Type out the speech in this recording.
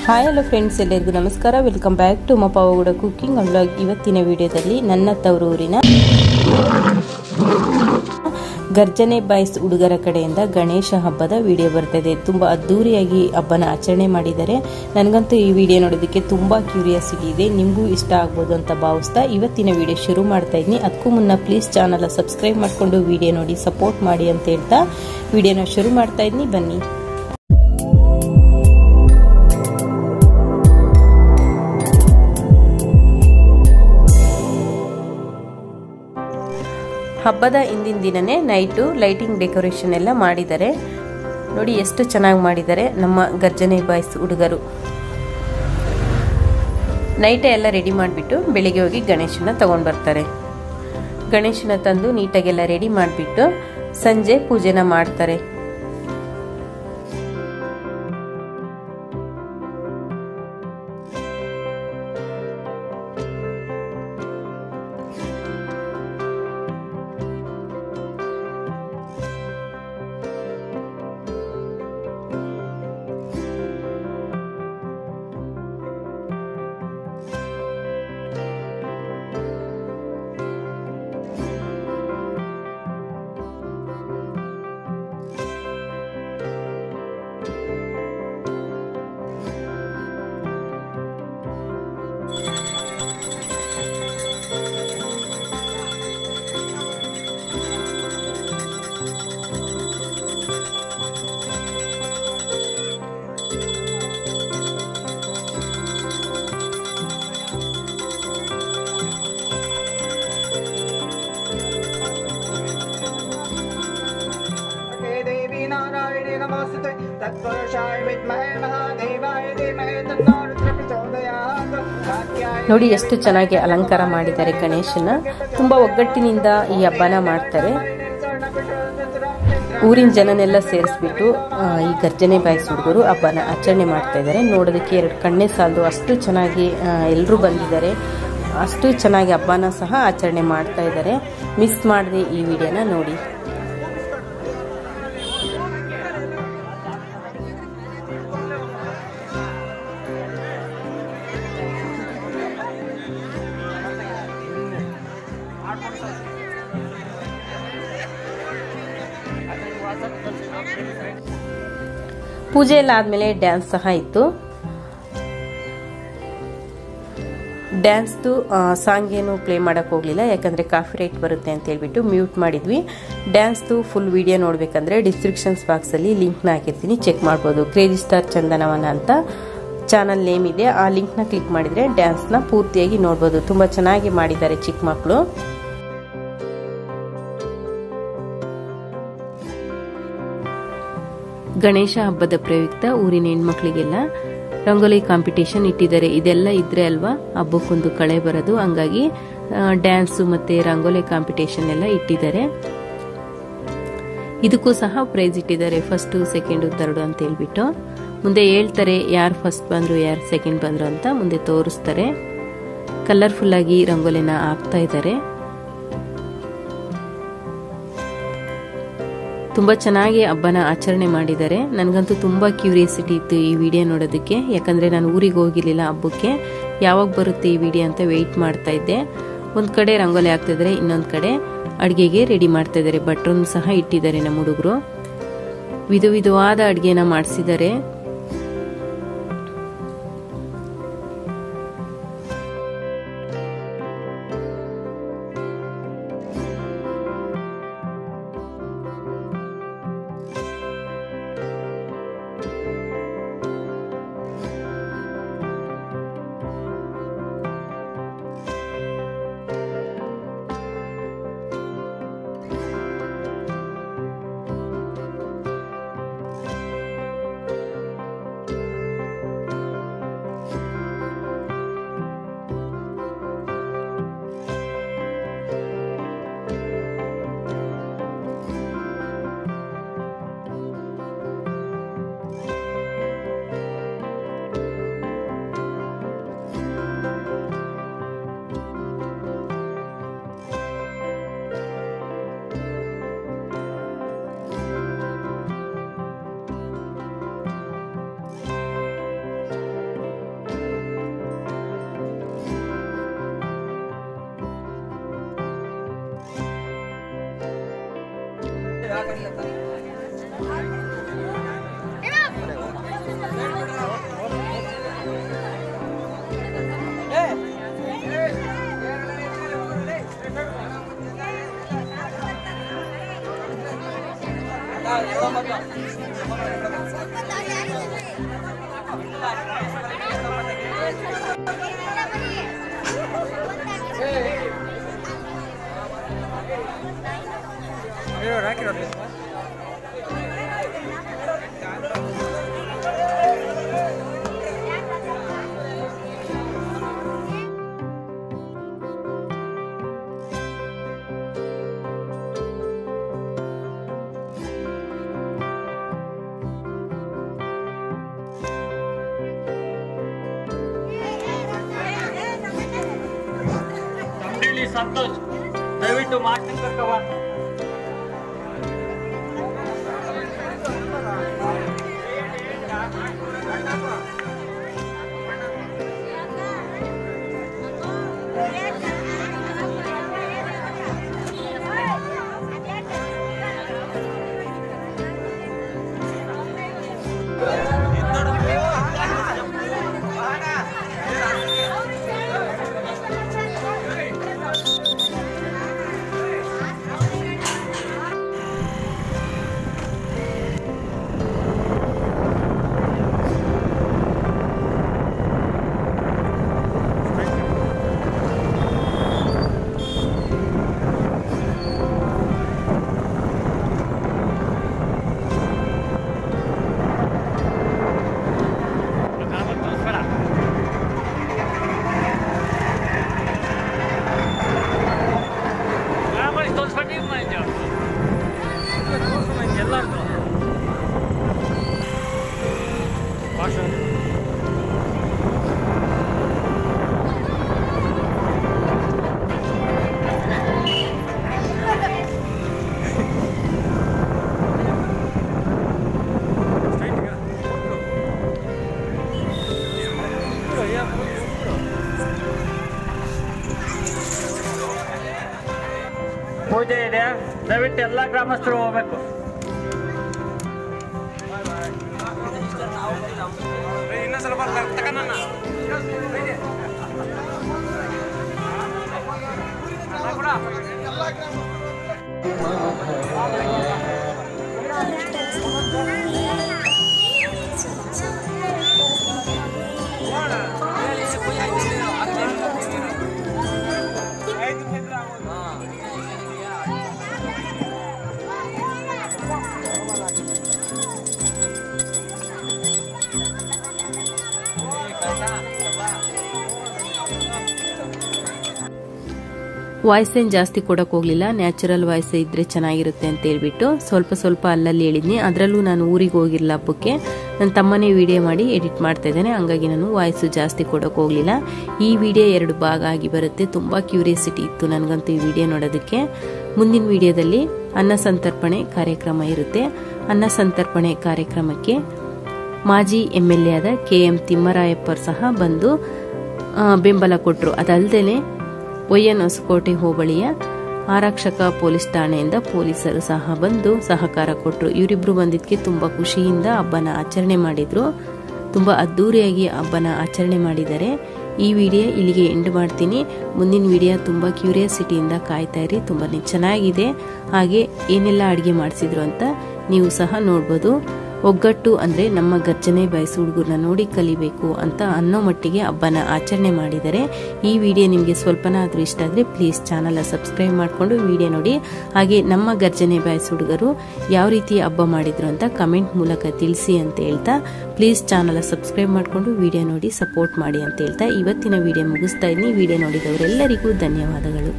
Hi hello friends, ಎಲ್ಲರಿಗೂ ನಮಸ್ಕಾರ. Welcome back to Pavagada cooking and vlog. ಇವತ್ತಿನ ವಿಡಿಯೋದಲ್ಲಿ ನನ್ನ ತವರೂರಿನ ಗರ್ಜನೆ ಬಾಯ್ಸ್ ಹುಡುಗರ ಕಡೆಯಿಂದ ಗಣೇಶ ಹಬ್ಬದ ವಿಡಿಯೋ ಬರ್ತಿದೆ. ತುಂಬ ಅದ್ದೂರಿಯಾಗಿ ಹಬ್ಬನ ಆಚರಣೆ ಮಾಡಿದ್ದಾರೆ. ನನಗಂತೂ ಈ ವಿಡಿಯೋ ನೋಡೋದಕ್ಕೆ ತುಂಬ ಕ್ಯೂರಿಯಾಸಿಟಿ ಇದೆ. ನಿಮಗೂ ಇಷ್ಟ ಆಗ್ಬೋದು ಅಂತ ಭಾವಿಸ್ತಾ ಇವತ್ತಿನ ವಿಡಿಯೋ ಶುರು ಮಾಡ್ತಾ ಇದ್ದೀನಿ. ಅದಕ್ಕೂ ಮುನ್ನ ಪ್ಲೀಸ್ ಚಾನಲ್ ಸಬ್ಸ್ಕ್ರೈಬ್ ಮಾಡಿಕೊಂಡು ವಿಡಿಯೋ ನೋಡಿ ಸಪೋರ್ಟ್ ಮಾಡಿ ಅಂತ ಹೇಳ್ತಾ ವಿಡಿಯೋನ ಶುರು ಮಾಡ್ತಾ ಇದ್ದೀನಿ. ಬನ್ನಿ. ಹಬ್ಬದ ಹಿಂದಿನ ದಿನನೇ ನೈಟು ಲೈಟಿಂಗ್ ಡೆಕೋರೇಷನ್ ಎಲ್ಲ ಮಾಡಿದ್ದಾರೆ. ನೋಡಿ ಎಷ್ಟು ಚೆನ್ನಾಗಿ ಮಾಡಿದ್ದಾರೆ ನಮ್ಮ ಗರ್ಜನೆ ಬಾಯ್ಸ್ ಹುಡುಗರು. ನೈಟೇ ಎಲ್ಲ ರೆಡಿ ಮಾಡಿಬಿಟ್ಟು ಬೆಳಿಗ್ಗೆ ಹೋಗಿ ಗಣೇಶನ ತಗೊಂಡು ಬರ್ತಾರೆ. ಗಣೇಶನ ತಂದು ನೀಟಾಗೆಲ್ಲ ರೆಡಿ ಮಾಡಿಬಿಟ್ಟು ಸಂಜೆ ಪೂಜೆನ ಮಾಡ್ತಾರೆ. ನೋಡಿ ಎಷ್ಟು ಚೆನ್ನಾಗಿ ಅಲಂಕಾರ ಮಾಡಿದ್ದಾರೆ ಗಣೇಶನ. ತುಂಬಾ ಒಗ್ಗಟ್ಟಿನಿಂದ ಈ ಹಬ್ಬನ ಮಾಡ್ತಾರೆ. ಊರಿನ ಜನನೆಲ್ಲ ಸೇರಿಸ್ಬಿಟ್ಟು ಈ ಗರ್ಜನೆ ಬಾಯ್ಸ್ ಹುಡುಗರು ಹಬ್ಬನ ಆಚರಣೆ ಮಾಡ್ತಾ ಇದ್ದಾರೆ. ನೋಡೋದಕ್ಕೆ ಎರಡು ಕಣ್ಣೇ ಸಾಲದು, ಅಷ್ಟು ಚೆನ್ನಾಗಿ ಎಲ್ಲರೂ ಬಂದಿದ್ದಾರೆ. ಅಷ್ಟು ಚೆನ್ನಾಗಿ ಹಬ್ಬನ ಸಹ ಆಚರಣೆ ಮಾಡ್ತಾ ಇದ್ದಾರೆ. ಮಿಸ್ ಮಾಡದೆ ಈ ವಿಡಿಯೋನ ನೋಡಿ. ಪೂಜೆ ಎಲ್ಲ ಆದ್ಮೇಲೆ ಡ್ಯಾನ್ಸ್ ಸಹ ಇತ್ತು. ಡ್ಯಾನ್ಸ್ದು ಸಾಂಗ್ ಏನು ಪ್ಲೇ ಮಾಡಕ್ ಹೋಗ್ಲಿಲ್ಲ, ಯಾಕಂದ್ರೆ ಕಾಫಿ ರೈಟ್ ಬರುತ್ತೆ ಅಂತ ಹೇಳ್ಬಿಟ್ಟು ಮ್ಯೂಟ್ ಮಾಡಿದ್ವಿ. ಡ್ಯಾನ್ಸ್ದು ಫುಲ್ ವಿಡಿಯೋ ನೋಡ್ಬೇಕಂದ್ರೆ ಡಿಸ್ಕ್ರಿಪ್ಷನ್ಸ್ ಬಾಕ್ಸ್ ಅಲ್ಲಿ ಲಿಂಕ್ ನ ಹಾಕಿರ್ತೀನಿ, ಚೆಕ್ ಮಾಡ್ಬೋದು. ಕ್ರೇಜಿ ಸ್ಟಾರ್ ಚಂದನವನ ಅಂತ ಚಾನಲ್ ನೇಮ್ ಇದೆ. ಆ ಲಿಂಕ್ ನ ಕ್ಲಿಕ್ ಮಾಡಿದ್ರೆ ಡ್ಯಾನ್ಸ್ ನ ಪೂರ್ತಿಯಾಗಿ ನೋಡ್ಬೋದು. ತುಂಬಾ ಚೆನ್ನಾಗಿ ಮಾಡಿದ್ದಾರೆ ಚಿಕ್ಕ ಮಕ್ಕಳು. ಗಣೇಶ ಹಬ್ಬದ ಪ್ರಯುಕ್ತ ಊರಿನ ಹೆಣ್ಮಕ್ಳಿಗೆಲ್ಲ ರಂಗೋಲಿ ಕಾಂಪಿಟೇಷನ್ ಇಟ್ಟಿದ್ದಾರೆ. ಇದೆಲ್ಲ ಇದ್ರೆ ಅಲ್ವಾ ಹಬ್ಬಕ್ಕೊಂದು ಕಳೆ ಬರೋದು. ಹಂಗಾಗಿ ಡ್ಯಾನ್ಸ್ ಮತ್ತೆ ರಂಗೋಲಿ ಕಾಂಪಿಟೇಷನ್ ಎಲ್ಲ ಇಟ್ಟಿದ್ದಾರೆ. ಇದಕ್ಕೂ ಸಹ ಪ್ರೈಸ್ ಇಟ್ಟಿದ್ದಾರೆ, ಫಸ್ಟ್ ಸೆಕೆಂಡ್ ಥರ್ಡ್ ಅಂತ ಹೇಳ್ಬಿಟ್ಟು. ಮುಂದೆ ಹೇಳ್ತಾರೆ ಯಾರು ಫಸ್ಟ್ ಬಂದ್ರು ಯಾರು ಸೆಕೆಂಡ್ ಬಂದ್ರು ಅಂತ ಮುಂದೆ ತೋರಿಸ್ತಾರೆ. ಕಲರ್ಫುಲ್ ಆಗಿ ರಂಗೋಲಿನ ಹಾಕ್ತಾ ಇದ್ದಾರೆ. ತುಂಬಾ ಚೆನ್ನಾಗಿ ಹಬ್ಬನ ಆಚರಣೆ ಮಾಡಿದ್ದಾರೆ. ನನಗಂತೂ ತುಂಬಾ ಕ್ಯೂರಿಯಾಸಿಟಿ ಇತ್ತು ಈ ವಿಡಿಯೋ ನೋಡೋದಕ್ಕೆ, ಯಾಕಂದ್ರೆ ನಾನು ಊರಿಗೆ ಹೋಗಿರ್ಲಿಲ್ಲ ಹಬ್ಬಕ್ಕೆ. ಯಾವಾಗ ಬರುತ್ತೆ ಈ ವಿಡಿಯೋ ಅಂತ ವೆಯ್ಟ್ ಮಾಡ್ತಾ ಇದ್ದೆ. ಒಂದ್ ಕಡೆ ರಂಗೋಲಿ ಹಾಕ್ತಾ ಇದ್ದಾರೆ, ಇನ್ನೊಂದ್ ಕಡೆ ಅಡ್ಗೆಗೆ ರೆಡಿ ಮಾಡ್ತಾ ಇದ್ದಾರೆ. ಭಟ್ರನ್ನು ಸಹ ಇಟ್ಟಿದ್ದಾರೆ ನಮ್ಮ ಹುಡುಗರು. ವಿಧವಾದ ಅಡ್ಗೆನ ಮಾಡಿಸಿದ್ದಾರೆ. ಸಂತೋಷ್ ದಯವಿಟ್ಟು ಮಾಸ್ಟರ್ ಕರ್ಕವ ಪೂಜೆ ಇದೆ, ದಯವಿಟ್ಟು ಎಲ್ಲ ಗ್ರಾಮಸ್ಥರು ಹೋಗ್ಬೇಕು. ವಾಯ್ಸ್ ಏನು ಜಾಸ್ತಿ ಕೊಡಕ್ಕೆ ಹೋಗಲಿಲ್ಲ, ನ್ಯಾಚುರಲ್ ವಾಯ್ಸ್ ಇದ್ರೆ ಚೆನ್ನಾಗಿರುತ್ತೆ ಅಂತ ಹೇಳ್ಬಿಟ್ಟು ಸ್ವಲ್ಪ ಸ್ವಲ್ಪ ಅಲ್ಲಲ್ಲಿ ಹೇಳಿದ್ನಿ. ಅದರಲ್ಲೂ ನಾನು ಊರಿಗೆ ಹೋಗಿರಲಿಲ್ಲ ಹಬ್ಬಕ್ಕೆ, ನನ್ನ ತಮ್ಮನೇ ವಿಡಿಯೋ ಮಾಡಿ ಎಡಿಟ್ ಮಾಡ್ತಾ ಇದ್ದೇನೆ, ಹಂಗಾಗಿ ನಾನು ವಾಯ್ಸ್ ಜಾಸ್ತಿ ಕೊಡಕ್ಕೆ ಹೋಗಲಿಲ್ಲ. ಈ ವಿಡಿಯೋ 2 ಭಾಗ ಆಗಿ ಬರುತ್ತೆ. ತುಂಬ ಕ್ಯೂರಿಯಾಸಿಟಿ ಇತ್ತು ನನಗಂತೂ ಈ ವಿಡಿಯೋ ನೋಡೋದಕ್ಕೆ. ಮುಂದಿನ ವಿಡಿಯೋದಲ್ಲಿ ಅನ್ನ ಸಂತರ್ಪಣೆ ಕಾರ್ಯಕ್ರಮ ಇರುತ್ತೆ. ಅನ್ನ ಸಂತರ್ಪಣೆ ಕಾರ್ಯಕ್ರಮಕ್ಕೆ ಮಾಜಿ MLA ಆದ KM ತಿಮ್ಮರಾಯಪ್ಪರು ಸಹ ಬಂದು ಬೆಂಬಲ ಕೊಟ್ಟರು. ಅದಲ್ಲದೆ ಒಯ್ಯನ್ ಹೊಸಕೋಟೆ ಹೋಬಳಿಯ ಆರಕ್ಷಕ ಪೊಲೀಸ್ ಠಾಣೆಯಿಂದ ಪೊಲೀಸರು ಸಹ ಬಂದು ಸಹಕಾರ ಕೊಟ್ಟರು. ಇವರಿಬ್ರು ಬಂದಿದ್ದಕ್ಕೆ ತುಂಬ ಖುಷಿಯಿಂದ ಹಬ್ಬನ ಆಚರಣೆ ಮಾಡಿದ್ರು. ತುಂಬ ಅದ್ದೂರಿಯಾಗಿ ಹಬ್ಬನ ಆಚರಣೆ ಮಾಡಿದ್ದಾರೆ. ಈ ವಿಡಿಯೋ ಇಲ್ಲಿಗೆ ಎಂಡ್ ಮಾಡ್ತೀನಿ. ಮುಂದಿನ ವಿಡಿಯೋ ತುಂಬ ಕ್ಯೂರಿಯಾಸಿಟಿಯಿಂದ ಕಾಯ್ತಾ ಇರಿ, ತುಂಬಾ ಚೆನ್ನಾಗಿದೆ. ಹಾಗೆ ಏನೆಲ್ಲ ಅಡುಗೆ ಮಾಡಿಸಿದ್ರು ಅಂತ ನೀವು ಸಹ ನೋಡ್ಬೋದು. ಒಗ್ಗಟ್ಟು ಅಂದರೆ ನಮ್ಮ ಗರ್ಜನೆ ಬಾಯ್ಸ್ ಹುಡುಗರನ್ನ ನೋಡಿ ಕಲಿಬೇಕು ಅಂತ ಅನ್ನೋ ಮಟ್ಟಿಗೆ ಹಬ್ಬನ ಆಚರಣೆ ಮಾಡಿದ್ದಾರೆ. ಈ ವಿಡಿಯೋ ನಿಮಗೆ ಸ್ವಲ್ಪನಾದರೂ ಇಷ್ಟ ಆದರೆ ಪ್ಲೀಸ್ ಚಾನಲ್ ಸಬ್ಸ್ಕ್ರೈಬ್ ಮಾಡಿಕೊಂಡು ವಿಡಿಯೋ ನೋಡಿ. ಹಾಗೆ ನಮ್ಮ ಗರ್ಜನೆ ಬಾಯ್ಸ್ ಹುಡುಗರು ಯಾವ ರೀತಿ ಹಬ್ಬ ಮಾಡಿದ್ರು ಅಂತ ಕಮೆಂಟ್ ಮೂಲಕ ತಿಳಿಸಿ ಅಂತ ಹೇಳ್ತಾ, ಪ್ಲೀಸ್ ಚಾನಲ್ ಸಬ್ಸ್ಕ್ರೈಬ್ ಮಾಡಿಕೊಂಡು ವಿಡಿಯೋ ನೋಡಿ ಸಪೋರ್ಟ್ ಮಾಡಿ ಅಂತ ಹೇಳ್ತಾ ಇವತ್ತಿನ ವಿಡಿಯೋ ಮುಗಿಸ್ತಾ ಇದ್ದೀನಿ. ವಿಡಿಯೋ ನೋಡಿದವರೆಲ್ಲರಿಗೂ ಧನ್ಯವಾದಗಳು.